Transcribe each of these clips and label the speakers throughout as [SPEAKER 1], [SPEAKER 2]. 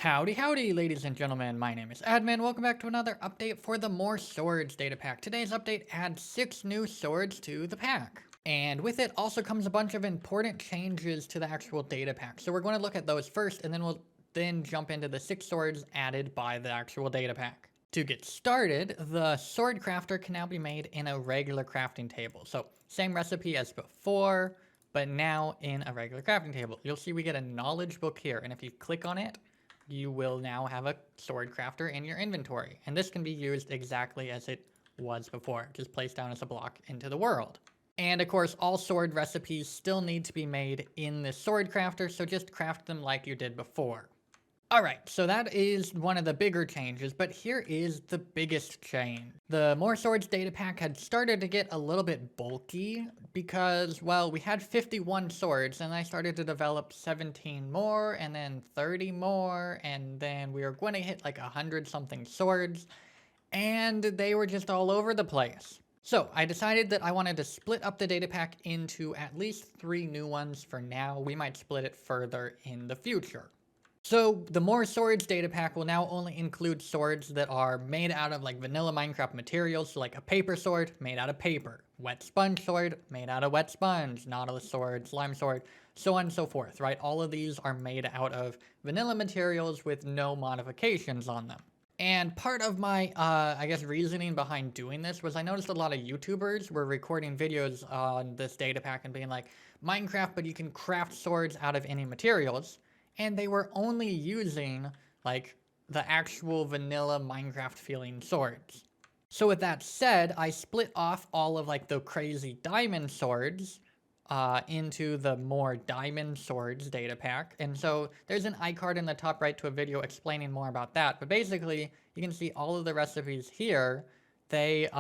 [SPEAKER 1] Howdy, howdy, ladies and gentlemen. My name is Admin. Welcome back to another update for the More Swords data pack. Today's update adds 6 new swords to the pack. And with it also comes a bunch of important changes to the actual data pack. So we're going to look at those first, and then we'll jump into the 6 swords added by the actual data pack. To get started, the sword crafter can now be made in a regular crafting table. So same recipe as before, but now in a regular crafting table. You'll see we get a knowledge book here, and if you click on it, you will now have a sword crafter in your inventory. And this can be used exactly as it was before, just placed down as a block into the world. And of course, all sword recipes still need to be made in the sword crafter, so just craft them like you did before. Alright, so that is one of the bigger changes, but here is the biggest change. The More Swords data pack had started to get a little bit bulky because, well, we had 51 swords, and I started to develop 17 more, and then 30 more, and then we were going to hit like 100-something swords, and they were just all over the place. So I decided that I wanted to split up the data pack into at least 3 new ones for now. We might split it further in the future. So the More Swords data pack will now only include swords that are made out of like vanilla Minecraft materials, so like a paper sword made out of paper, wet sponge sword made out of wet sponge, nautilus sword, slime sword, so on and so forth, right? All of these are made out of vanilla materials with no modifications on them. And part of my, I guess, reasoning behind doing this was I noticed a lot of YouTubers were recording videos on this data pack and being like, Minecraft, but you can craft swords out of any materials. And they were only using, like, the actual vanilla Minecraft feeling swords. So with that said, I split off all of, like, the crazy diamond swords into the more diamond swords data pack. And so there's an iCard in the top right to a video explaining more about that. But basically, you can see all of the recipes here. They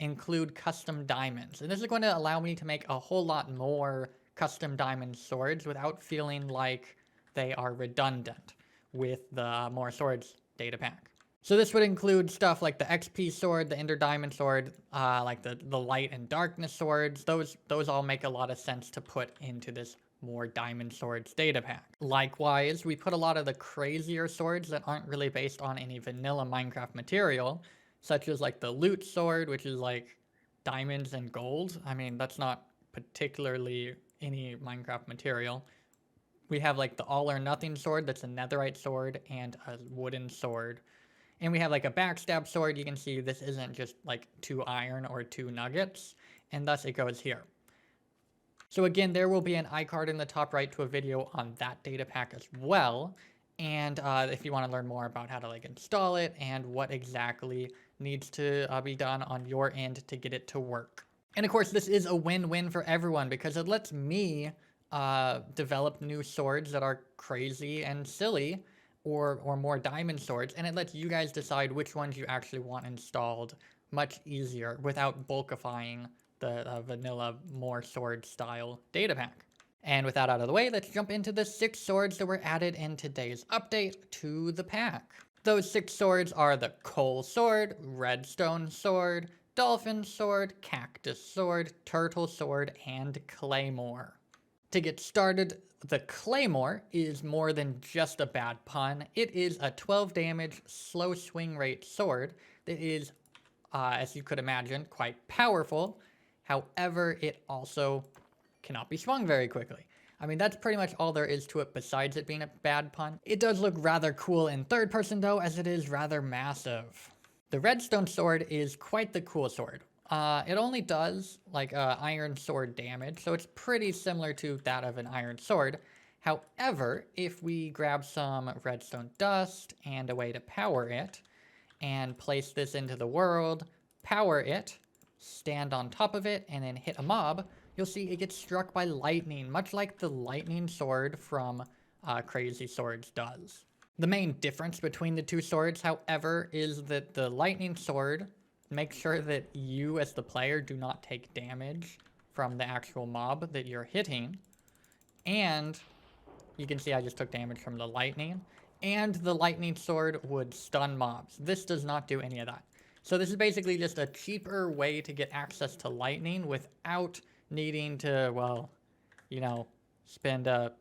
[SPEAKER 1] include custom diamonds. And this is going to allow me to make a whole lot more custom diamond swords without feeling like they are redundant with the More Swords data pack. So this would include stuff like the XP sword, the Ender Diamond sword, like the Light and Darkness swords. Those all make a lot of sense to put into this More Diamond Swords data pack. Likewise, we put a lot of the crazier swords that aren't really based on any vanilla Minecraft material, such as like the Loot sword, which is like diamonds and gold. I mean, that's not particularly any Minecraft material. We have like the All or Nothing sword, that's a netherite sword, and a wooden sword. And we have like a backstab sword. You can see this isn't just like 2 iron or 2 nuggets, and thus it goes here. So again, there will be an iCard in the top right to a video on that data pack as well. And if you want to learn more about how to like install it and what exactly needs to be done on your end to get it to work. And of course, this is a win-win for everyone because it lets me develop new swords that are crazy and silly, or more diamond swords, and it lets you guys decide which ones you actually want installed much easier without bulkifying the vanilla More Sword style data pack. And with that out of the way, let's jump into the 6 swords that were added in today's update to the pack. Those 6 swords are the coal sword, redstone sword, dolphin sword, cactus sword, turtle sword, and claymore. To get started, the claymore is more than just a bad pun. It is a 12 damage, slow swing rate sword that is, as you could imagine, quite powerful. However, it also cannot be swung very quickly. I mean, that's pretty much all there is to it besides it being a bad pun. It does look rather cool in third person though, as it is rather massive. The redstone sword is quite the cool sword. It only does like iron sword damage, so it's pretty similar to that of an iron sword. However, if we grab some redstone dust and a way to power it, and place this into the world, power it, stand on top of it, and then hit a mob, you'll see it gets struck by lightning, much like the lightning sword from Crazy Swords does. The main difference between the 2 swords, however, is that the lightning sword make sure that you as the player do not take damage from the actual mob that you're hitting. And you can see I just took damage from the lightning. And the lightning sword would stun mobs. This does not do any of that. So this is basically just a cheaper way to get access to lightning without needing to, well, you know, spend a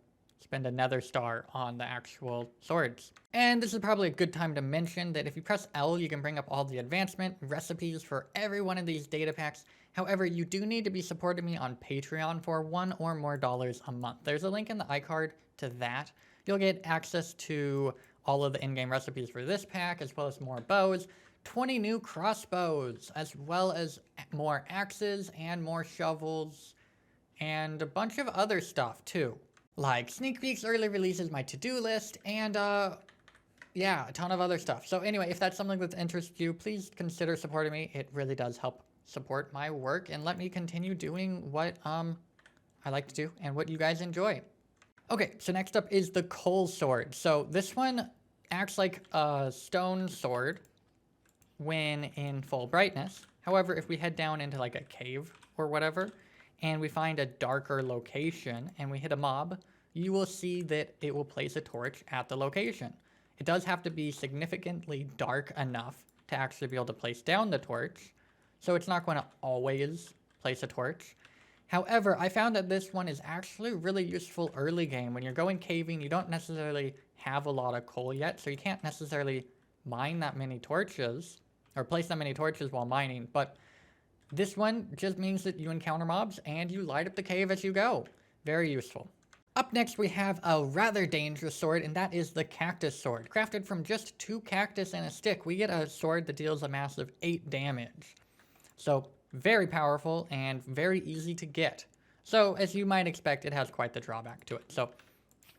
[SPEAKER 1] spend another star on the actual swords. And this is probably a good time to mention that if you press L, you can bring up all the advancement recipes for every one of these data packs. However, you do need to be supporting me on Patreon for $1 or more a month. There's a link in the iCard to that. You'll get access to all of the in-game recipes for this pack, as well as more bows, 20 new crossbows, as well as more axes and more shovels, and a bunch of other stuff too. Like sneak peeks, early releases, my to-do list, and yeah, a ton of other stuff. So anyway, if that's something that interests you, please consider supporting me. It really does help support my work and let me continue doing what I like to do and what you guys enjoy. Okay, so next up is the coal sword. So this one acts like a stone sword when in full brightness. However, if we head down into like a cave or whatever, and we find a darker location and we hit a mob, you will see that it will place a torch at the location. It does have to be significantly dark enough to actually be able to place down the torch, so it's not going to always place a torch. However, I found that this one is actually really useful early game. When you're going caving, you don't necessarily have a lot of coal yet, so you can't necessarily mine that many torches, or place that many torches while mining, but this one just means that you encounter mobs and you light up the cave as you go. Very useful. Up next, we have a rather dangerous sword, and that is the cactus sword. Crafted from just 2 cactus and a stick, we get a sword that deals a massive 8 damage. So, very powerful and very easy to get. So, as you might expect, it has quite the drawback to it. So,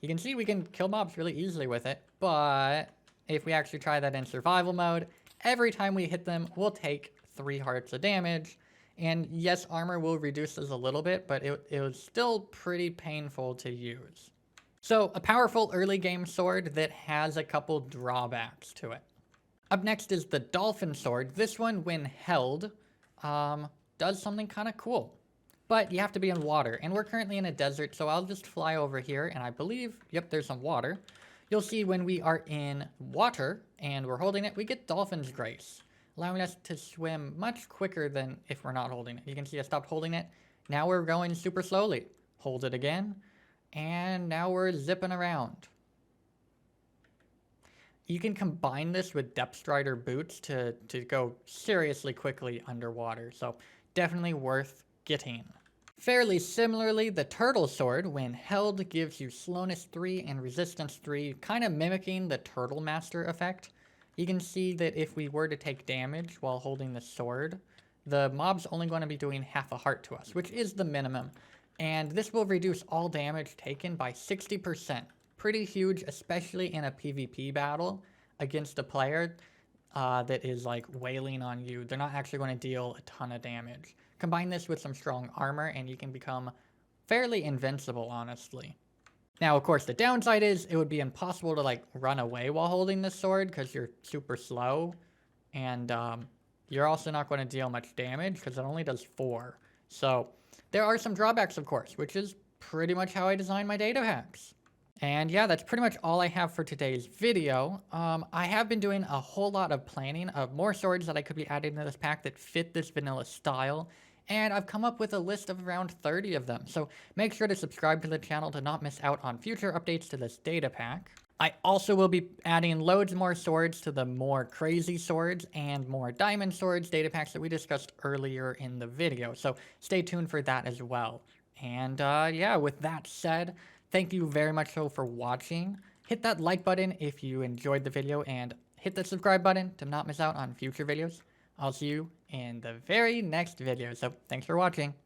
[SPEAKER 1] you can see we can kill mobs really easily with it, but if we actually try that in survival mode, every time we hit them, we'll take 3 hearts of damage. And yes, armor will reduce this a little bit, but it was still pretty painful to use. So, a powerful early game sword that has a couple drawbacks to it. Up next is the dolphin sword. This one, when held, does something kind of cool. But you have to be in water, and we're currently in a desert, so I'll just fly over here, and I believe, yep, there's some water. You'll see when we are in water, and we're holding it, we get Dolphin's Grace, allowing us to swim much quicker than if we're not holding it. You can see I stopped holding it. Now we're going super slowly. Hold it again, and now we're zipping around. You can combine this with Depth Strider boots to go seriously quickly underwater, so definitely worth getting. Fairly similarly, the turtle sword, when held, gives you slowness 3 and resistance 3, kind of mimicking the turtle master effect. You can see that if we were to take damage while holding the sword, the mob's only going to be doing half a heart to us, which is the minimum. And this will reduce all damage taken by 60%. Pretty huge, especially in a PvP battle against a player that is like wailing on you. They're not actually going to deal a ton of damage. Combine this with some strong armor and you can become fairly invincible, honestly. Now, of course, the downside is it would be impossible to like run away while holding this sword because you're super slow. And you're also not going to deal much damage because it only does 4. So there are some drawbacks, of course, which is pretty much how I design my data packs. And yeah, that's pretty much all I have for today's video. I have been doing a whole lot of planning of more swords that I could be adding to this pack that fit this vanilla style. And I've come up with a list of around 30 of them. So make sure to subscribe to the channel to not miss out on future updates to this data pack. I also will be adding loads more swords to the more crazy swords and more diamond swords data packs that we discussed earlier in the video. So stay tuned for that as well. And yeah, with that said, thank you very much so for watching. Hit that like button if you enjoyed the video and hit the subscribe button to not miss out on future videos. I'll see you in the very next video. So thanks for watching.